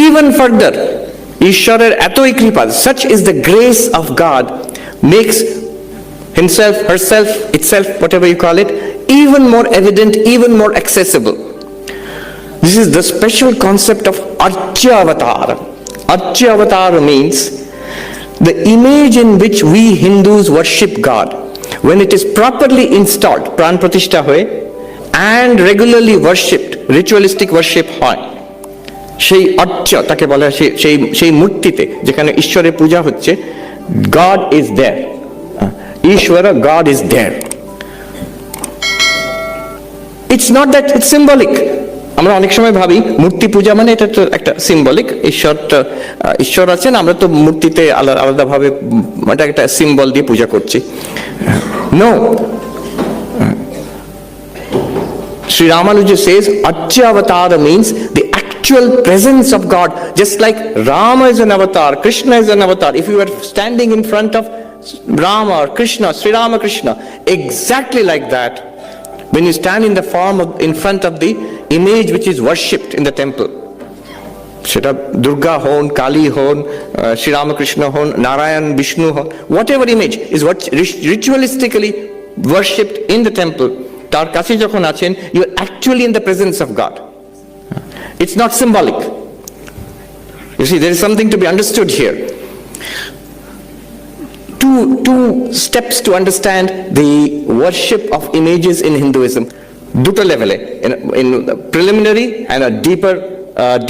Even further, ঈশ্বরের এতই কৃপা, such is the grace of God, makes himself, herself, itself, whatever you call it, even more evident, even more accessible. This is the special concept of Archya Avatar. Archya Avatar means the image in which we Hindus worship God. When it is properly installed, pran pratishtha hoye, and regularly worshipped, ritualistic worship hoy, সেই অর্চ তাকে বলা হয়, সেই মূর্তিতে যেখানে ঈশ্বরের পূজা হচ্ছে, God is there. Ishwara, God is there. It's not that it's symbolic. আমরা অনেক সময় ভাবি মূর্তি পূজা মানে এটা তো একটা সিম্বলিক, ঈশ্বর আছেন, আমরা তো মূর্তিতে আলাদাভাবে এটা একটা সিম্বল দিয়ে পূজা করছি। No. Sri Ramanuja says Archya Avatara means the actual presence of God, just like Rama is an avatar, Krishna is an avatar. If you were standing in front of Rama or Krishna, Sri Ramakrishna, exactly like that, when you stand in the form of, in front of the image which is worshipped in the temple, সেটা দুর্গা হন, কালী হন, শ্রী রামকৃষ্ণ হন, নারায়ণ, বিষ্ণু হন, whatever image is what ritualistically worshipped in the temple, তার কাছে যখন আছেন, you are actually in the presence of God. It's not symbolic. You see, there is something to be understood here. Two steps to understand the worship of images in Hinduism. Duto level, in preliminary and a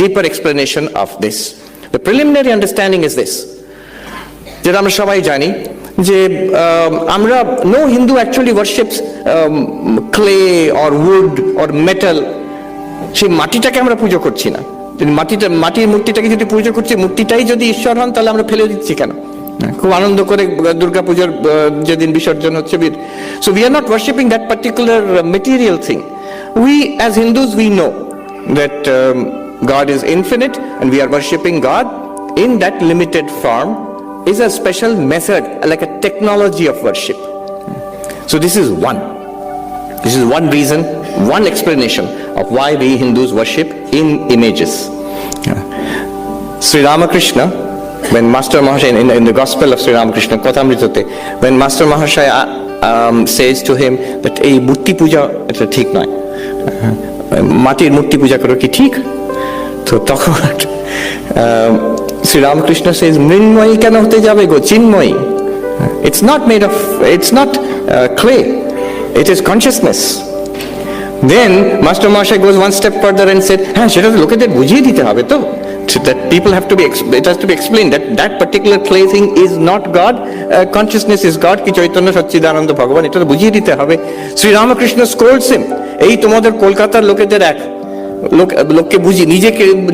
deeper explanation of this. The preliminary understanding is this. যেটা আমরা সবাই জানি যে আমরা, no Hindu actually worships clay or wood or metal. সেই মাটিটাকে আমরা পুজো করছি না। মাটির মূর্তিটাকে যদি পুজো করছি, মূর্তিটাই যদি ঈশ্বর হন, তাহলে আমরা ফেলে দিচ্ছি কেন? খুব আনন্দ করে দুর্গা পূজার যেদিন বিসর্জন হচ্ছে, so we are not worshipping that particular material thing. We as Hindus, we know that God is infinite and we are worshipping God in that limited form is a special method, like a technology of worship. So this is one reason, one explanation of why we Hindus worship in images. Sri Ramakrishna, when Master Mahashaya, in the Gospel of Sri Ramakrishna, Kathamritote, when Master Mahashaya says to him that ei murti puja eta thik noy, matir murti puja karo ki thik? To tokhon Sri Ramakrishna says mrinmoyi keno hote jabe go, chinmoyi. It's not made of, it's not clay, it is consciousness. Then Master Mahashaya goes one step further and said, ha seta to lokeদের বুঝিয়ে দিতে হবে তো, that people have to be, it has to be explained that particular clay thing is not God, consciousness is God, ki Chaitanya Satchidananda Bhagavan, এটা তো বুঝিয়ে দিতে হবে। Sri Ramakrishna scolds him, এই তোমাদের কলকাতার লোকেদের এক লোককে বুঝি,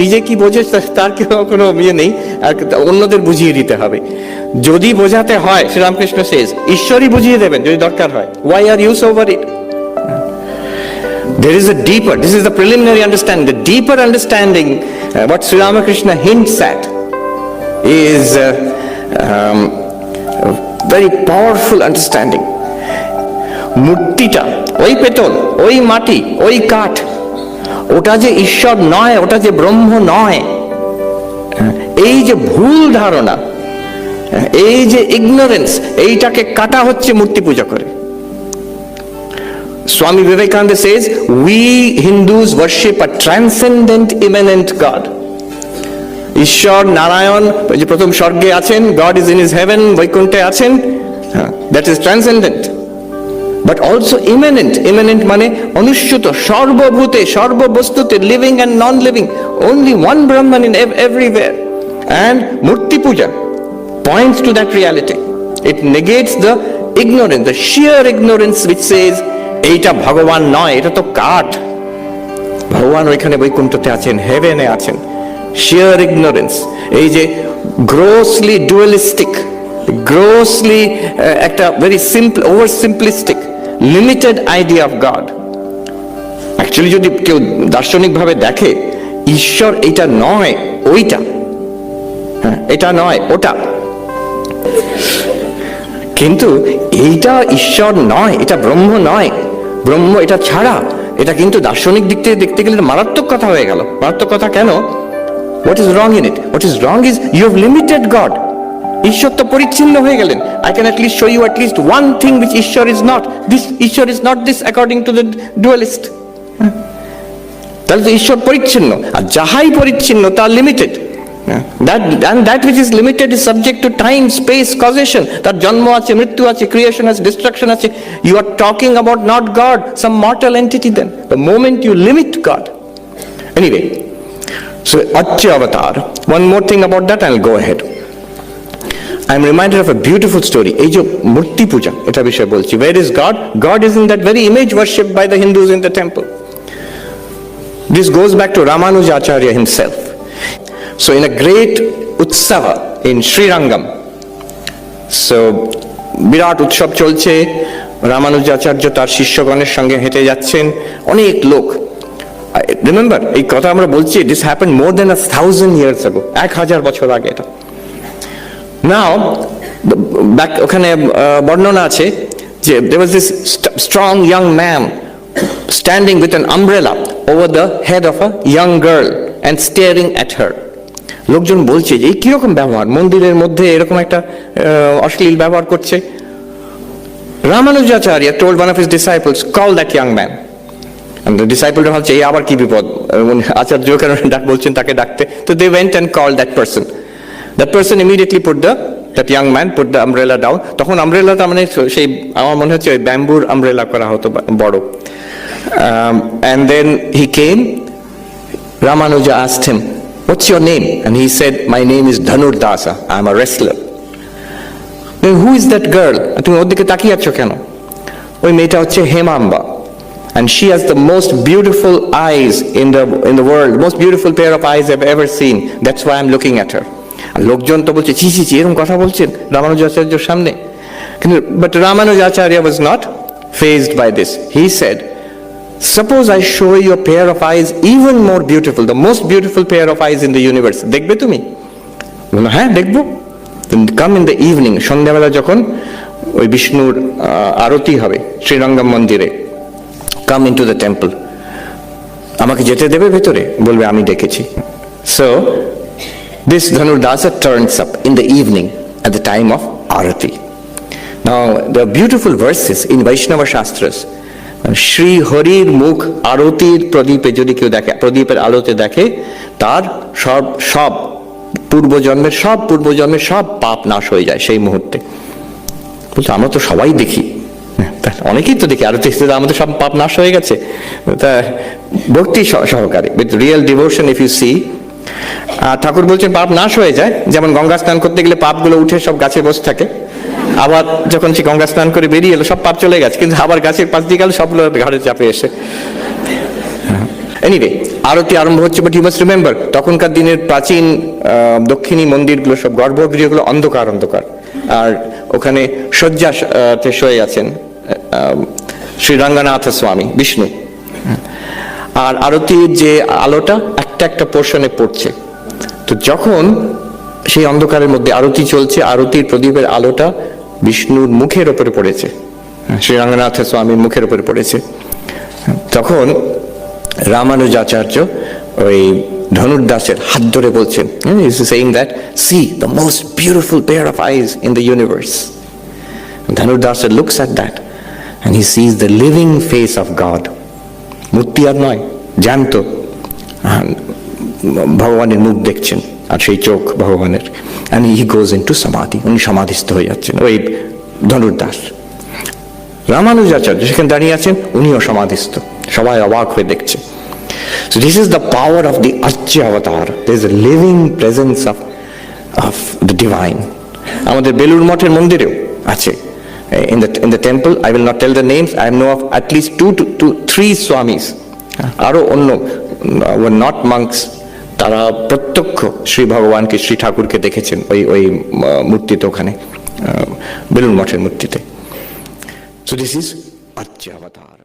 নিজে কি বোঝে তার কোনো ইয়ে নেই, আর অন্যদের বুঝিয়ে দিতে হবে। যদি বোঝাতে হয়, শ্রী রামকৃষ্ণ says, ঈশ্বরই বুঝিয়ে দেবেন যদি দরকার হয়। Why are you so worried? There is a deeper, this is the preliminary understanding, the deeper understanding, what Sri Ramakrishna hints at is a very powerful understanding. মূর্তিটা, ওই পেতল, ওই মাটি, ওই কাঠ, ওটা যে ঈশ্বর নয়, ওটা যে ব্রহ্ম নয়, এই যে ভুল ধারণা, এই যে ইগনোরেন্স, এইটাকে কাটা হচ্ছে মূর্তি পূজা করে। Swami Vivekananda says, we Hindus worship a transcendent, immanent God. ঈশ্বর নারায়ণ যে প্রথম স্বর্গে আছেন, God is in his heaven, বৈকুণ্ঠে আছেন, that is transcendent. But also immanent. Immanent মানে অনুস্যূত, সর্বভূতে, সর্ববস্তুতে, living and non-living. Only one Brahman in everywhere. And Murti Puja points to that reality. It negates the ignorance, the sheer ignorance which says, এইটা ভগবান নয়, এটা তো কাঠ, ভগবান ওইখানে বৈকুণ্ঠতে আছেন, হেভেনে আছেন। sheer ignorance, এই যে grossly dualistic, grossly একটা very simple, over simplistic, limited idea of God. Actually যদি কেউ দার্শনিক ভাবে দেখে, ঈশ্বর এইটা নয়, ওইটা, এটা নয়, ওটা। কিন্তু এইটা ঈশ্বর নয়, এটা ব্রহ্ম নয়, ব্রহ্ম এটা ছাড়া, এটা কিন্তু দার্শনিক দিক থেকে দেখতে গেলে মারাত্মক কথা হয়ে গেল। মারাত্মক কথা কেন? What is wrong in it? What is wrong is you have limited God. ঈশ্বর তো পরিচ্ছিন্ন হয়ে গেলেন। I can at least show you at least one thing which ঈশ্বর is not. This ঈশ্বর is not this according to the dualist. তাহলে তো ঈশ্বর পরিচ্ছিন্ন, আর যাহাই পরিচ্ছিন্ন তা limited. That which is limited is subject to time, space, causation. তার জন্ম আছে, মৃত্যু আছে, creation আছে, destruction আছে। You are talking about not God, some mortal entity then. The moment you limit God. Anyway, so Acchya Avatar. One more thing about that, I'll go ahead. I'm reminded of a beautiful story. এই যে মূর্তি পূজা, এটা বিষয়ে বলছি। Where is God? God is in that very image worshipped by the Hindus in the temple. This goes back to Ramanujacharya himself. So in a great utsava in Srirangam, so বিরাট উৎসব চলছে, রামানুজাচার্য তার শিষ্যগণের সঙ্গে হেঁটে যাচ্ছেন, অনেক লোক। রিমেম্বার, এই কথা আমরা বলছি, this happened more than 1000 years ago, 1000 বছর আগে এটা। নাও ব্যাক ওখানে বর্ণনা আছে যে there was this strong young man standing with an umbrella over the head of a young girl and staring at her. লোকজন বলছে যে এই কিরকম ব্যবহার, মন্দিরের মধ্যে এরকম একটা অশ্লীল ব্যবহার করছে। Ramanujacharya told one of his disciples, call that young man. And the disciple ভাবছে এই আবার কি বিপদ, আচার্য কেন বলছেন তাকে ডাকতে। So they went and called that person. That person immediately that young man put the umbrella down. তখন আমব্রেলাটা মানে সেই আমার মনে হচ্ছে ওই ব্যাম্বুর আমব্রেলা করা হতো বড়। And then he came. Ramanuja asked him, what's your name? And he said, my name is Dhanurdasa. I'm a wrestler. Then who is that girl? তুমি ওর দিকে তাকিয়ে আছো কেন? ওই মেয়েটা হচ্ছে হেমাম্বা. And she has the most beautiful eyes in the world, most beautiful pair of eyes I've ever seen. That's why I'm looking at her. আর লোকজন তো বলছে ছি ছি ছি, এরকম কথা বলছেন রামানুজাচার্যের সামনে। কিন্তু but Ramanujacharya was not fazed by this. He said, suppose I show you a pair of eyes even more beautiful, the most beautiful pair of eyes in the universe. দেখবে তুমি? হ্যাঁ দেখবো। Come in the evening, সন্ধ্যাবেলা যখন ওই বিষ্ণুর আরতি হবে শ্রীরঙ্গম মন্দিরে, come into the temple. আমাকে যেতে দেবে ভেতরে? বলবে আমি ডেকেছি। So this Dhanurdasa turns up in the evening at the time of Arati. Now there are beautiful verses in Vaishnava Shastras. Shri Harir Mukh Arotir প্রদীপে যদি কেউ দেখে, প্রদীপের আলোতে দেখে, তার সব পূর্বজন্মের সব পাপ নাশ হয়ে যায় সেই মুহূর্তে। বলছে আমরা তো সবাই দেখি, অনেকেই তো দেখি আরতি, আমাদের সব পাপ নাশ হয়ে গেছে। তা ভক্তি সহকারে, with real devotion if you see, Thakur বলছেন পাপ নাশ হয়ে যায়। যেমন গঙ্গা স্নান করতে গেলে পাপগুলো উঠে সব গাছে বসে থাকে, আবার যখন সে গঙ্গা স্নান করে বেরিয়ে এলো সব পাপ চলে গেছে, কিন্তু আবার গাছের পাশ দিয়ে গেল সবগুলো ঘাড়ে চাপে এসে। এনিওয়ে, আরতি আরম্ভ হচ্ছে, বাট ইউ মাস্ট রিমেম্বার তখনকার দিনের প্রাচীন দক্ষিণী মন্দিরগুলো সব গর্ভগৃহগুলো অন্ধকার, আর ওখানে শয্যাতে শুয়ে আছেন শ্রী রঙ্গনাথ স্বামী বিষ্ণু। আর আরতির যে আলোটা একটা পোর্শনে পড়ছে, তো যখন সেই অন্ধকারের মধ্যে আরতি চলছে, আরতির প্রদীপের আলোটা বিষ্ণুর মুখের উপরে পড়েছে, শ্রী রঙ্গনাথ স্বামীর মুখের উপরে পড়েছে, তখন রামানুজাচার্য ওই ধনুর্দাসের হাত ধরে বলছেন, saying that see the most beautiful pair of eyes in the universe. Dhanurdasa looks at that and he sees the living face of God. মূর্তি আর নয়, জ্যান্ত ভগবানের মুখ দেখছেন, আর সেই চোখ ভগবানের। and he goes into samadhi, উনি সমাধিস্থ হয়ে যাচ্ছেন ওই ধনুর্দাস। রামানুজাচার্য সেখানে দাঁড়িয়ে আছেন, উনিও সমাধিস্থ, সবাই অবাক হয়ে দেখছে। So this is the power of the Acchya Avatar. There is a living presence of the divine. আমাদের বেলুড় মঠের মন্দিরেও আছে, in the temple. I will not tell the names. I know of at least 2 to 3 swamis. আরো অন্য were not monks. তারা প্রত্যক্ষ শ্রী ভগবানকে, শ্রী ঠাকুরকে দেখেছেন ওই মূর্তিতে, ওখানে বেলুড় মঠের মূর্তিতে। So this is Acchya Avatar.